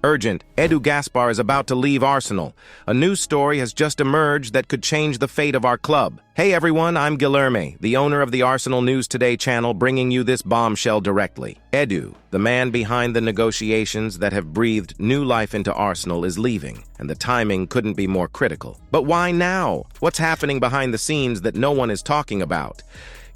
Urgent, Edu Gaspar is about to leave Arsenal. A news story has just emerged that could change the fate of our club. Hey everyone, I'm Guilherme, the owner of the Arsenal News Today channel, bringing you this bombshell directly. Edu, the man behind the negotiations that have breathed new life into Arsenal, is leaving, and the timing couldn't be more critical. But why now? What's happening behind the scenes that no one is talking about?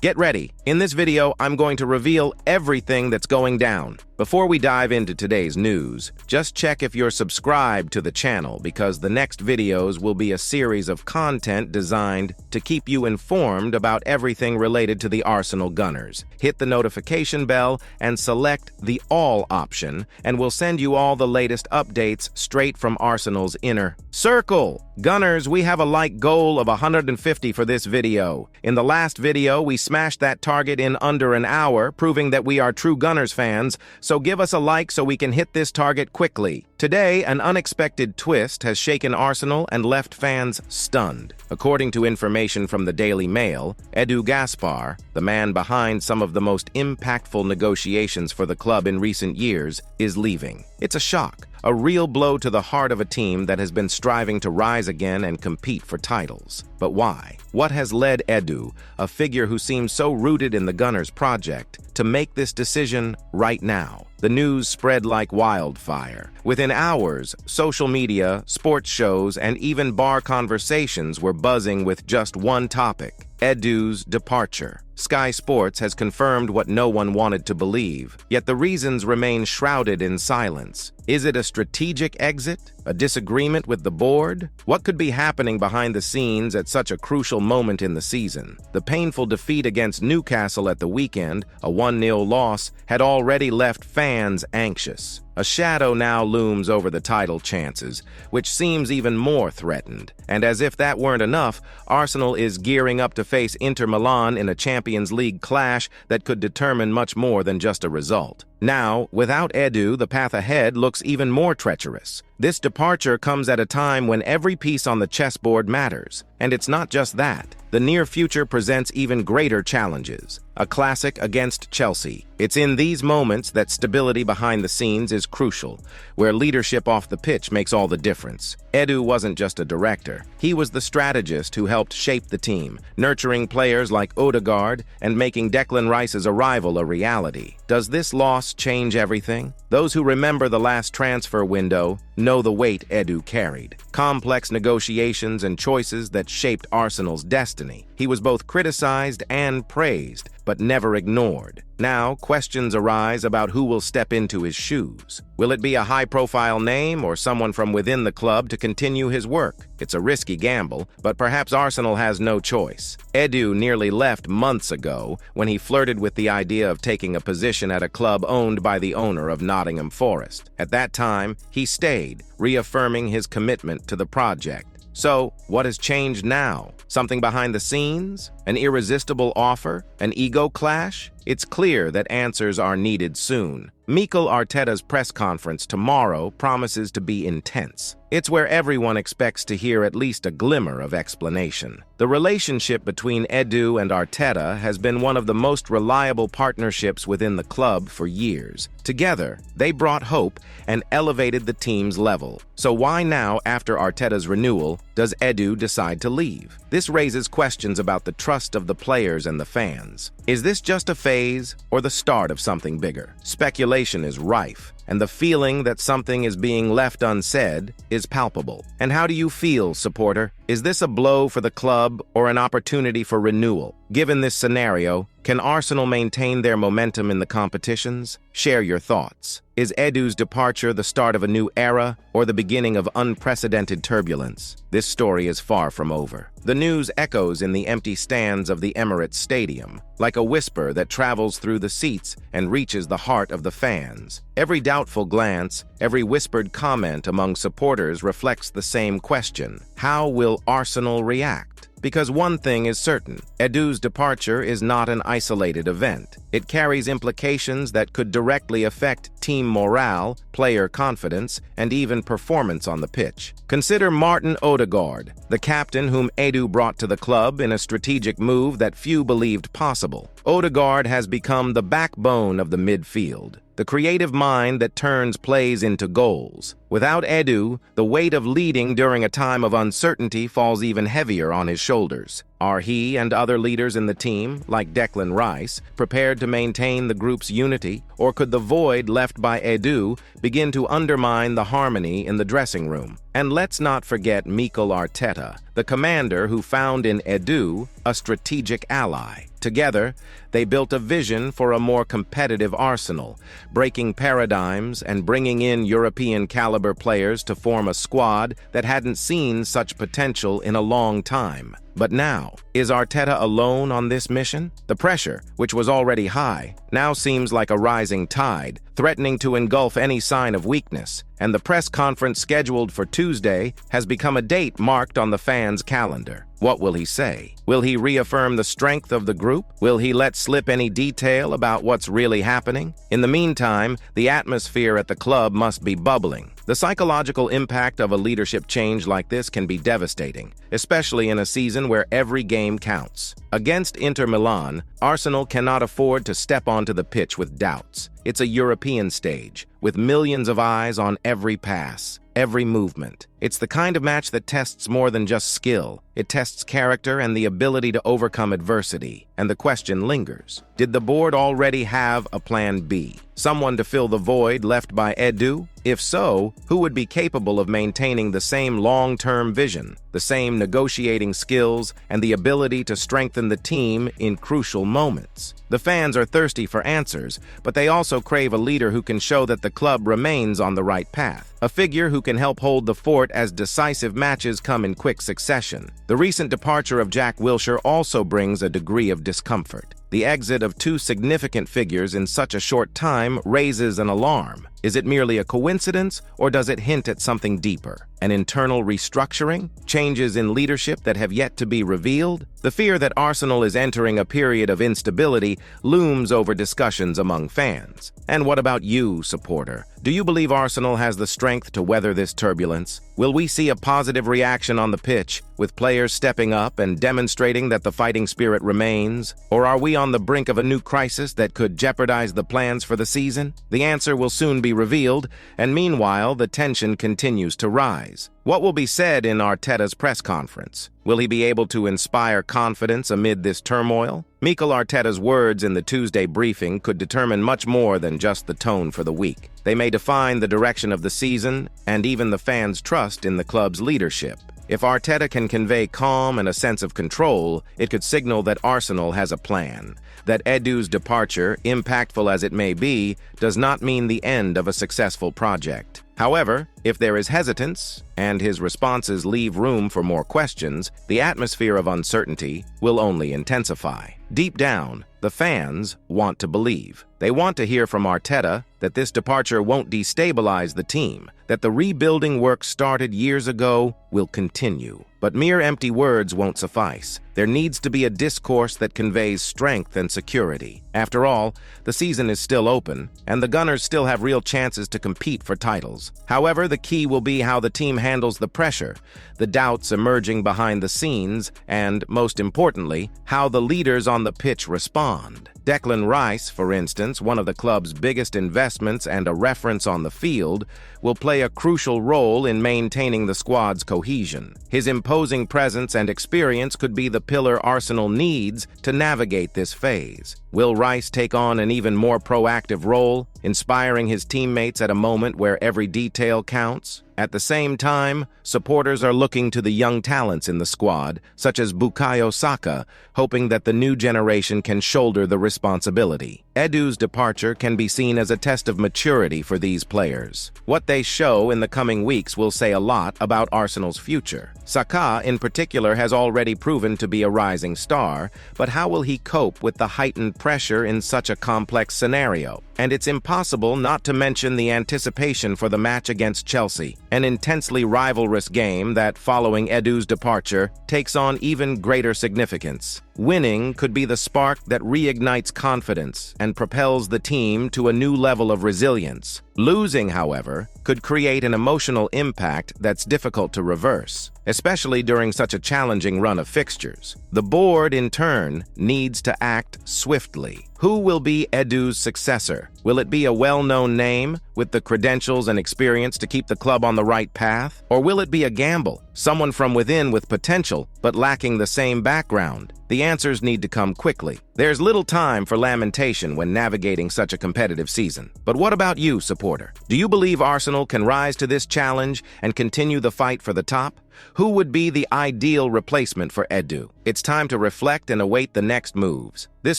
Get ready. In this video, I'm going to reveal everything that's going down. Before we dive into today's news, just check if you're subscribed to the channel, because the next videos will be a series of content designed to keep you informed about everything related to the Arsenal Gunners. Hit the notification bell and select the All option, and we'll send you all the latest updates straight from Arsenal's inner circle. Gunners, we have a like goal of 150 for this video. In the last video, we smashed that target in under an hour, proving that we are true Gunners fans, so give us a like so we can hit this target quickly. Today, an unexpected twist has shaken Arsenal and left fans stunned. According to information from the Daily Mail, Edu Gaspar, the man behind some of the most impactful negotiations for the club in recent years, is leaving. It's a shock. A real blow to the heart of a team that has been striving to rise again and compete for titles. But why? What has led Edu, a figure who seems so rooted in the Gunners project, to make this decision right now? The news spread like wildfire. Within hours, social media, sports shows, and even bar conversations were buzzing with just one topic: Edu's departure. Sky Sports has confirmed what no one wanted to believe, yet the reasons remain shrouded in silence. Is it a strategic exit? A disagreement with the board? What could be happening behind the scenes at such a crucial moment in the season? The painful defeat against Newcastle at the weekend, a 1-0 loss, had already left fans anxious. A shadow now looms over the title chances, which seems even more threatened. And as if that weren't enough, Arsenal is gearing up to face Inter Milan in a Champions League clash that could determine much more than just a result. Now, without Edu, the path ahead looks even more treacherous. This departure comes at a time when every piece on the chessboard matters. And it's not just that. The near future presents even greater challenges. A classic against Chelsea. It's in these moments that stability behind the scenes is crucial, where leadership off the pitch makes all the difference. Edu wasn't just a director. He was the strategist who helped shape the team, nurturing players like Odegaard and making Declan Rice's arrival a reality. Does this loss change everything? Those who remember the last transfer window know the weight Edu carried. Complex negotiations and choices that shaped Arsenal's destiny. He was both criticized and praised, but never ignored. Now, questions arise about who will step into his shoes. Will it be a high-profile name or someone from within the club to continue his work? It's a risky gamble, but perhaps Arsenal has no choice. Edu nearly left months ago when he flirted with the idea of taking a position at a club owned by the owner of Nottingham Forest. At that time, he stayed, reaffirming his commitment to the project. So, what has changed now? Something behind the scenes? An irresistible offer? An ego clash? It's clear that answers are needed soon. Mikel Arteta's press conference tomorrow promises to be intense. It's where everyone expects to hear at least a glimmer of explanation. The relationship between Edu and Arteta has been one of the most reliable partnerships within the club for years. Together, they brought hope and elevated the team's level. So why now, after Arteta's renewal, does Edu decide to leave? This raises questions about the trust of the players and the fans. Is this just a phase or the start of something bigger? Speculation is rife, and the feeling that something is being left unsaid is palpable. And how do you feel, supporter? Is this a blow for the club or an opportunity for renewal? Given this scenario, can Arsenal maintain their momentum in the competitions? Share your thoughts. Is Edu's departure the start of a new era or the beginning of unprecedented turbulence? This story is far from over. The news echoes in the empty stands of the Emirates Stadium, like a whisper that travels through the seats and reaches the heart of the fans. Every doubtful glance, every whispered comment among supporters reflects the same question: how will Arsenal react? Because one thing is certain, Edu's departure is not an isolated event. It carries implications that could directly affect team morale, player confidence, and even performance on the pitch. Consider Martin Odegaard, the captain whom Edu brought to the club in a strategic move that few believed possible. Odegaard has become the backbone of the midfield, the creative mind that turns plays into goals. Without Edu, the weight of leading during a time of uncertainty falls even heavier on his shoulders. Are he and other leaders in the team, like Declan Rice, prepared to maintain the group's unity, or could the void left by Edu begin to undermine the harmony in the dressing room? And let's not forget Mikel Arteta, the commander who found in Edu a strategic ally. Together, they built a vision for a more competitive Arsenal, breaking paradigms and bringing in European-caliber players to form a squad that hadn't seen such potential in a long time. But now, is Arteta alone on this mission? The pressure, which was already high, now seems like a rising tide, threatening to engulf any sign of weakness, and the press conference scheduled for Tuesday has become a date marked on the fans' calendar. What will he say? Will he reaffirm the strength of the group? Will he let slip any detail about what's really happening? In the meantime, the atmosphere at the club must be bubbling. The psychological impact of a leadership change like this can be devastating, especially in a season where every game counts. Against Inter Milan, Arsenal cannot afford to step onto the pitch with doubts. It's a European stage, with millions of eyes on every pass, every movement. It's the kind of match that tests more than just skill. It tests character and the ability to overcome adversity. And the question lingers. Did the board already have a plan B? Someone to fill the void left by Edu? If so, who would be capable of maintaining the same long-term vision, the same negotiating skills, and the ability to strengthen the team in crucial moments? The fans are thirsty for answers, but they also crave a leader who can show that the club remains on the right path, a figure who can help hold the fort as decisive matches come in quick succession. The recent departure of Jack Wilshere also brings a degree of discomfort. The exit of two significant figures in such a short time raises an alarm. Is it merely a coincidence, or does it hint at something deeper? An internal restructuring? Changes in leadership that have yet to be revealed? The fear that Arsenal is entering a period of instability looms over discussions among fans. And what about you, supporter? Do you believe Arsenal has the strength to weather this turbulence? Will we see a positive reaction on the pitch, with players stepping up and demonstrating that the fighting spirit remains? Or are we on the brink of a new crisis that could jeopardize the plans for the season? The answer will soon be revealed, and meanwhile, the tension continues to rise. What will be said in Arteta's press conference? Will he be able to inspire confidence amid this turmoil? Mikel Arteta's words in the Tuesday briefing could determine much more than just the tone for the week. They may define the direction of the season and even the fans' trust in the club's leadership. If Arteta can convey calm and a sense of control, it could signal that Arsenal has a plan. That Edu's departure, impactful as it may be, does not mean the end of a successful project. However, if there is hesitance, and his responses leave room for more questions, the atmosphere of uncertainty will only intensify. Deep down, the fans want to believe. They want to hear from Arteta that this departure won't destabilize the team, that the rebuilding work started years ago will continue. But mere empty words won't suffice. There needs to be a discourse that conveys strength and security. After all, the season is still open, and the Gunners still have real chances to compete for titles. However, the key will be how the team handles the pressure, the doubts emerging behind the scenes, and, most importantly, how the leaders on the pitch respond. Declan Rice, for instance, one of the club's biggest investments and a reference on the field, will play a crucial role in maintaining the squad's cohesion. His imposing presence and experience could be the pillar Arsenal needs to navigate this phase. Will Rice take on an even more proactive role, inspiring his teammates at a moment where every detail counts? At the same time, supporters are looking to the young talents in the squad, such as Bukayo Saka, hoping that the new generation can shoulder the responsibility. Edu's departure can be seen as a test of maturity for these players. What they show in the coming weeks will say a lot about Arsenal's future. Saka, in particular, has already proven to be a rising star, but how will he cope with the heightened pressure in such a complex scenario? And it's impossible not to mention the anticipation for the match against Chelsea, an intensely rivalrous game that, following Edu's departure, takes on even greater significance. Winning could be the spark that reignites confidence and propels the team to a new level of resilience. Losing, however, could create an emotional impact that's difficult to reverse, especially during such a challenging run of fixtures. The board, in turn, needs to act swiftly. Who will be Edu's successor? Will it be a well-known name with the credentials and experience to keep the club on the right path? Or will it be a gamble, someone from within with potential but lacking the same background? The answers need to come quickly. There's little time for lamentation when navigating such a competitive season. But what about you, supporter? Do you believe Arsenal can rise to this challenge and continue the fight for the top? Who would be the ideal replacement for Edu? It's time to reflect and await the next moves. This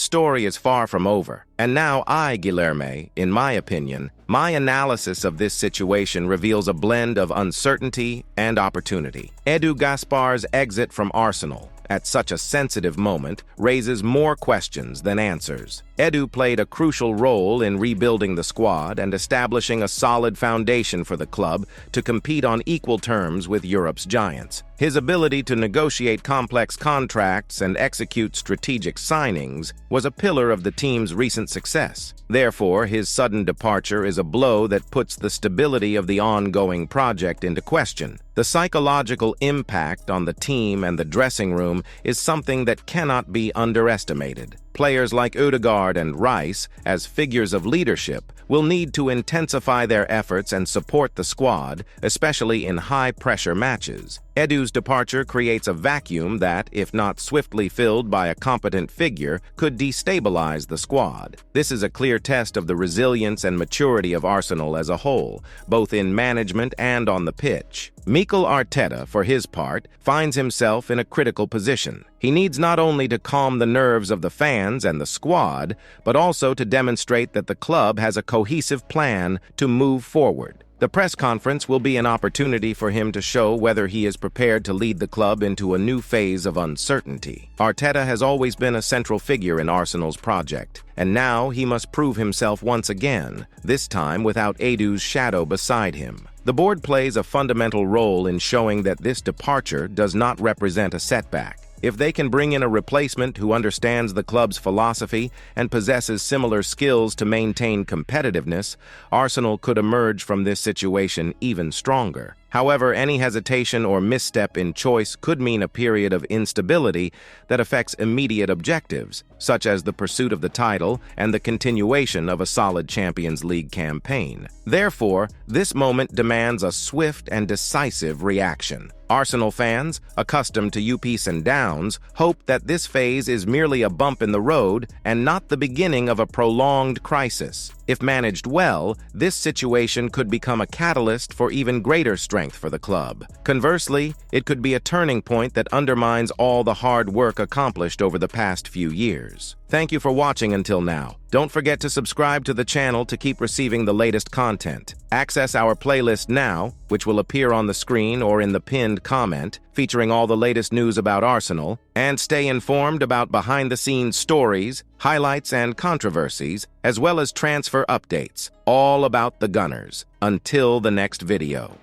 story is far from over. And now Guilherme, in my opinion, my analysis of this situation reveals a blend of uncertainty and opportunity. Edu Gaspar's exit from Arsenal at such a sensitive moment raises more questions than answers. Edu played a crucial role in rebuilding the squad and establishing a solid foundation for the club to compete on equal terms with Europe's giants. His ability to negotiate complex contracts and execute strategic signings was a pillar of the team's recent success. Therefore, his sudden departure is a blow that puts the stability of the ongoing project into question. The psychological impact on the team and the dressing room is something that cannot be underestimated. Players like Ødegaard and Rice, as figures of leadership, will need to intensify their efforts and support the squad, especially in high-pressure matches. Edu's departure creates a vacuum that, if not swiftly filled by a competent figure, could destabilize the squad. This is a clear test of the resilience and maturity of Arsenal as a whole, both in management and on the pitch. Mikel Arteta, for his part, finds himself in a critical position. He needs not only to calm the nerves of the fans and the squad, but also to demonstrate that the club has a cohesive plan to move forward. The press conference will be an opportunity for him to show whether he is prepared to lead the club into a new phase of uncertainty. Arteta has always been a central figure in Arsenal's project, and now he must prove himself once again, this time without Edu's shadow beside him. The board plays a fundamental role in showing that this departure does not represent a setback. If they can bring in a replacement who understands the club's philosophy and possesses similar skills to maintain competitiveness, Arsenal could emerge from this situation even stronger. However, any hesitation or misstep in choice could mean a period of instability that affects immediate objectives, such as the pursuit of the title and the continuation of a solid Champions League campaign. Therefore, this moment demands a swift and decisive reaction. Arsenal fans, accustomed to ups and downs, hope that this phase is merely a bump in the road and not the beginning of a prolonged crisis. If managed well, this situation could become a catalyst for even greater strength for the club. Conversely, it could be a turning point that undermines all the hard work accomplished over the past few years. Thank you for watching until now. Don't forget to subscribe to the channel to keep receiving the latest content. Access our playlist now, which will appear on the screen or in the pinned comment, featuring all the latest news about Arsenal, and stay informed about behind-the-scenes stories, highlights, and controversies, as well as transfer updates, all about the Gunners. Until the next video.